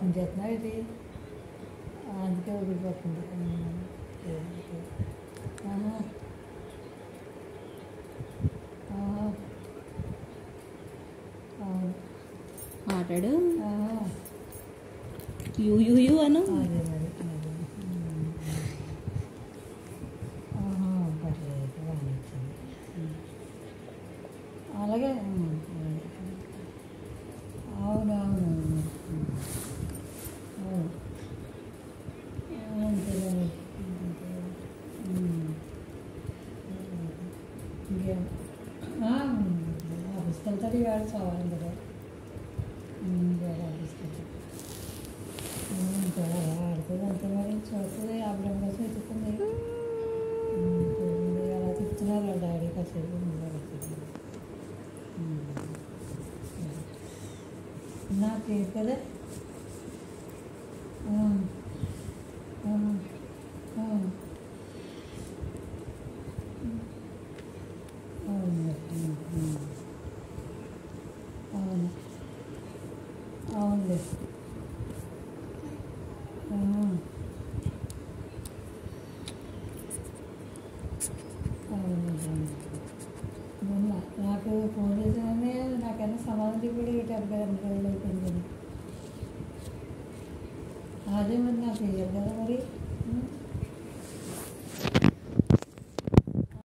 Open చేస్తున్నా ఇది అందుకే ఊడిపోతుంది. ఆహా. ఆహా. అవును. మాట్లాడు. ఆహా. యూ యూ యూ అను. అదే మరి అదే. ఆహా, పర్లేదు బాగానే వచ్చింది. అలాగే అలాగే. అవును అవును అవును. అవును అంతేలే. ఇంకేం ఆఫీస్కి వెళ్తాడు ఇవాళ సోమవారం కదా. ఇవాళ ఆఫీస్కి వెళ్తాడు. ఇంకా ఆడుతుంది అంతే మరి చూస్తుంది అప్పుడు కోసం ఎత్తుకుంది. చూడండి అలా చెప్తున్నారు వాళ్ళ డాడీ కాసేపు నాకేం కదా. అవును అవును అవునులే. అవును మొన్న నాకు ఫోన్ చేసానే నాకైనా సమాధానం కూడా డెబ్బై 2 రోజులు అయిపోయింది. అదే మరి నాకు వేయాలి కదా మరి.